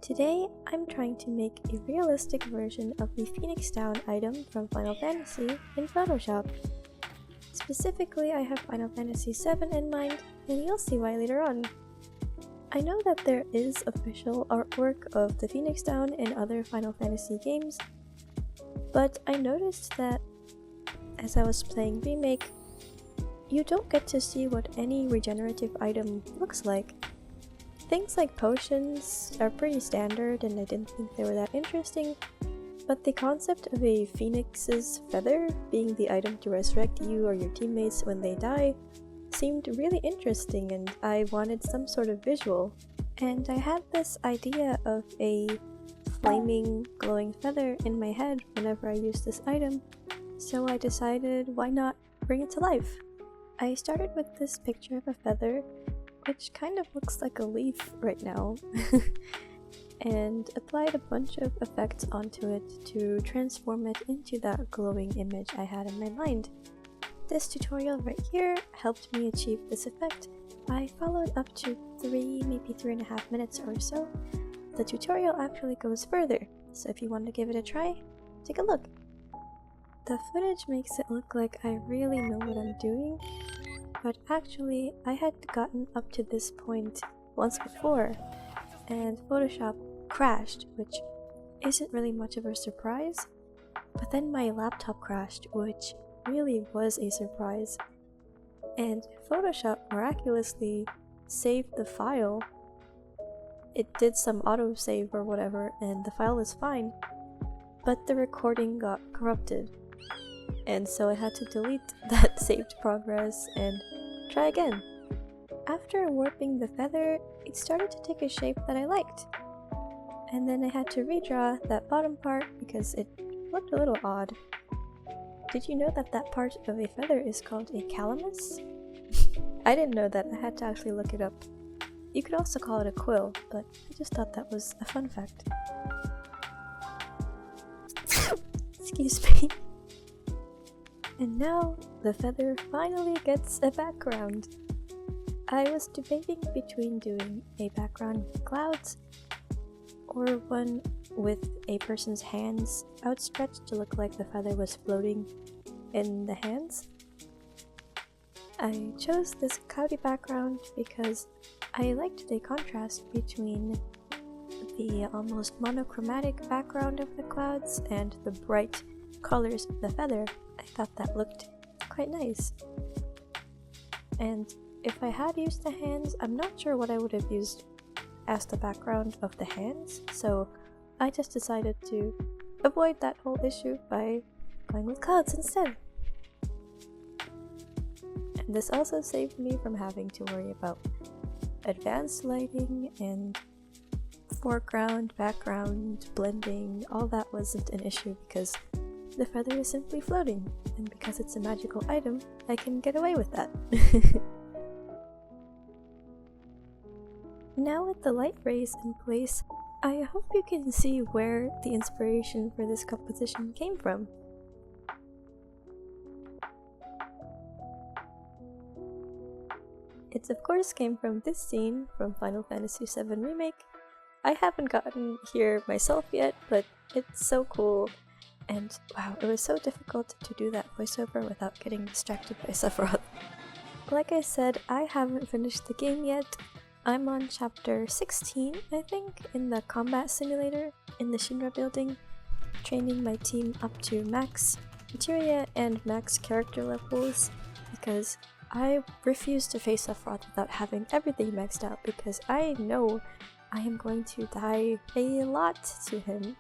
Today, I'm trying to make a realistic version of the Phoenix Down item from Final Fantasy in Photoshop. Specifically, I have Final Fantasy VII in mind, and you'll see why later on. I know that there is official artwork of the Phoenix Down in other Final Fantasy games, but I noticed that as I was playing Remake, you don't get to see what any regenerative item looks like. Things like potions are pretty standard and I didn't think they were that interesting, but the concept of a phoenix's feather being the item to resurrect you or your teammates when they die seemed really interesting, and I wanted some sort of visual. And I had this idea of a flaming glowing feather in my head whenever I used this item, so I decided why not bring it to life. I started with this picture of a feather, which kind of looks like a leaf right now, and applied a bunch of effects onto it to transform it into that glowing image I had in my mind. This tutorial right here helped me achieve this effect. I followed up to 3, maybe 3.5 minutes or so. The tutorial actually goes further, so if you want to give it a try, take a look. The footage makes it look like I really know what I'm doing, but actually I had gotten up to this point once before, and Photoshop crashed, which isn't really much of a surprise, but then my laptop crashed, which really was a surprise, and Photoshop miraculously saved the file. It did some autosave or whatever, and the file was fine, but the recording got corrupted. And so I had to delete that saved progress and try again. After warping the feather, it started to take a shape that I liked. And then I had to redraw that bottom part because it looked a little odd. Did you know that that part of a feather is called a calamus? I didn't know that, I had to actually look it up. You could also call it a quill, but I just thought that was a fun fact. Excuse me. And now, the feather finally gets a background. I was debating between doing a background with clouds, or one with a person's hands outstretched to look like the feather was floating in the hands. I chose this cloudy background because I liked the contrast between the almost monochromatic background of the clouds and the bright colors of the feather. I thought that looked quite nice. And if I had used the hands, I'm not sure what I would have used as the background of the hands, so I just decided to avoid that whole issue by going with clouds instead. And this also saved me from having to worry about advanced lighting and foreground, background, blending. All that wasn't an issue because the feather is simply floating, and because it's a magical item, I can get away with that. Now with the light rays in place, I hope you can see where the inspiration for this composition came from. It of course came from this scene from Final Fantasy VII Remake. I haven't gotten here myself yet, but it's so cool. And wow, it was so difficult to do that voiceover without getting distracted by Sephiroth. Like I said, I haven't finished the game yet. I'm on chapter 16, I think, in the combat simulator in the Shinra building, training my team up to max materia and max character levels, because I refuse to face Sephiroth without having everything maxed out, because I know I am going to die a lot to him.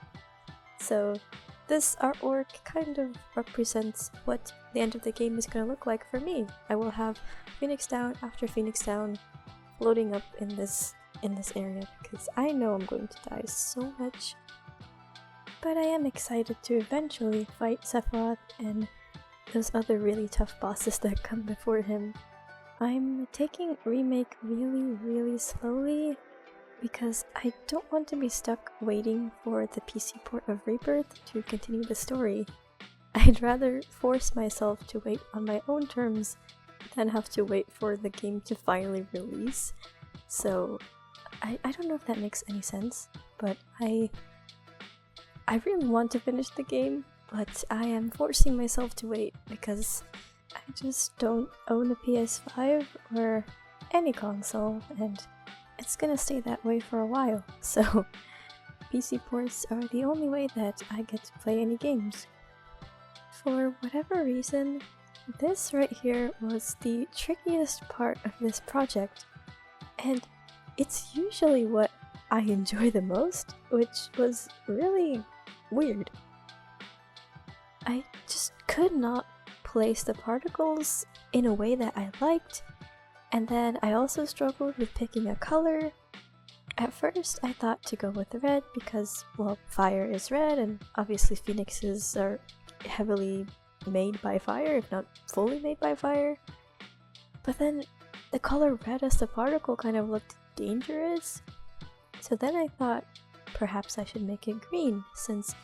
So this artwork kind of represents what the end of the game is going to look like for me. I will have Phoenix Down after Phoenix Down floating up in this area, because I know I'm going to die so much. But I am excited to eventually fight Sephiroth and those other really tough bosses that come before him. I'm taking Remake really slowly because I don't want to be stuck waiting for the PC port of Rebirth to continue the story. I'd rather force myself to wait on my own terms than have to wait for the game to finally release. So I don't know if that makes any sense, but I really want to finish the game, but I am forcing myself to wait because I just don't own a PS5 or any console, and it's gonna stay that way for a while, so PC ports are the only way that I get to play any games. For whatever reason, this right here was the trickiest part of this project, and it's usually what I enjoy the most, which was really weird. I just could not place the particles in a way that I liked, and then I also struggled with picking a color. At first I thought to go with red because, well, fire is red and obviously phoenixes are heavily made by fire, if not fully made by fire. But then the color red as the particle kind of looked dangerous, so then I thought perhaps I should make it green, since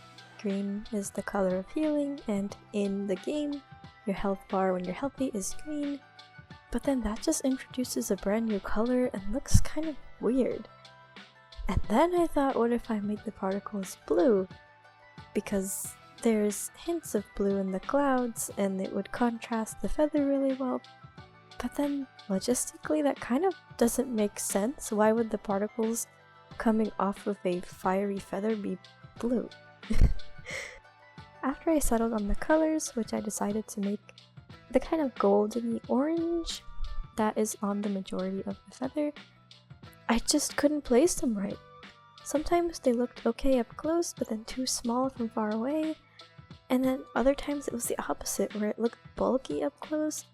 green is the color of healing, and in the game your health bar when you're healthy is green. But then that just introduces a brand new color and looks kind of weird. And then I thought, what if I make the particles blue? Because there's hints of blue in the clouds and it would contrast the feather really well. But then logistically that kind of doesn't make sense. Why would the particles coming off of a fiery feather be blue? After I settled on the colors, which I decided to make the kind of golden orange that is on the majority of the feather, I just couldn't place them right. Sometimes they looked okay up close, but then too small from far away, and then other times it was the opposite, where it looked bulky up close,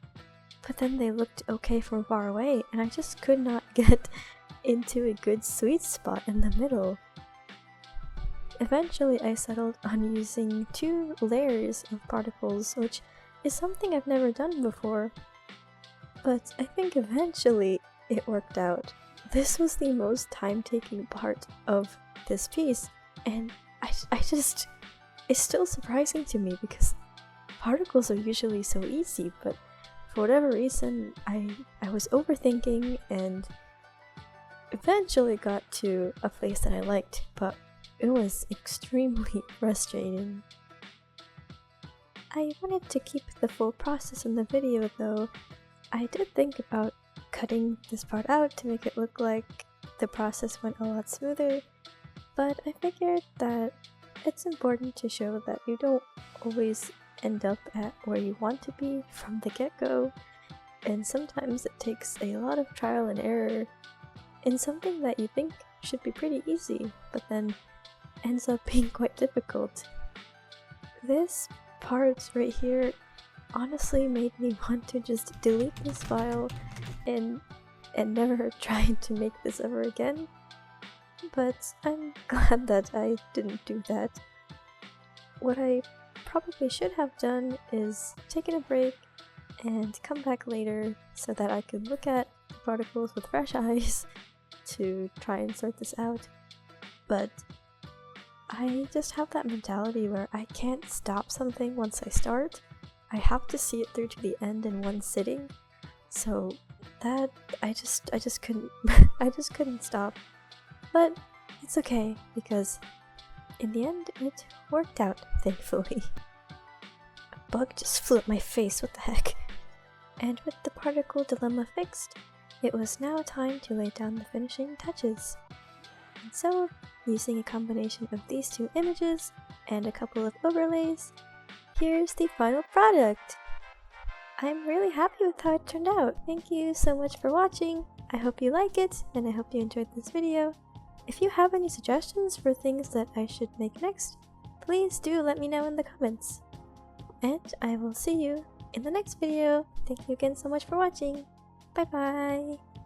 but then they looked okay from far away, and I just could not get into a good sweet spot in the middle. Eventually I settled on using 2 layers of particles, which is something I've never done before, but I think eventually it worked out. This was the most time-taking part of this piece, and I just, it's still surprising to me because particles are usually so easy, but for whatever reason I was overthinking and eventually got to a place that I liked, but it was extremely frustrating. I wanted to keep the full process in the video though. I did think about cutting this part out to make it look like the process went a lot smoother, but I figured that it's important to show that you don't always end up at where you want to be from the get-go, and sometimes it takes a lot of trial and error in something that you think should be pretty easy, but then ends up being quite difficult. This part right here honestly made me want to just delete this file and never try to make this ever again, but I'm glad that I didn't do that. What I probably should have done is taken a break and come back later so that I could look at the particles with fresh eyes to try and sort this out, but I just have that mentality where I can't stop something once I start. I have to see it through to the end in one sitting, so that I just couldn't I just couldn't stop. But it's okay because in the end it worked out, thankfully. A bug just flew at my face, what the heck? And with the particle dilemma fixed, it was now time to lay down the finishing touches. And so, using a combination of these 2 images and a couple of overlays, here's the final product! I'm really happy with how it turned out. Thank you so much for watching. I hope you like it, and I hope you enjoyed this video. If you have any suggestions for things that I should make next, please do let me know in the comments. And I will see you in the next video. Thank you again so much for watching. Bye bye!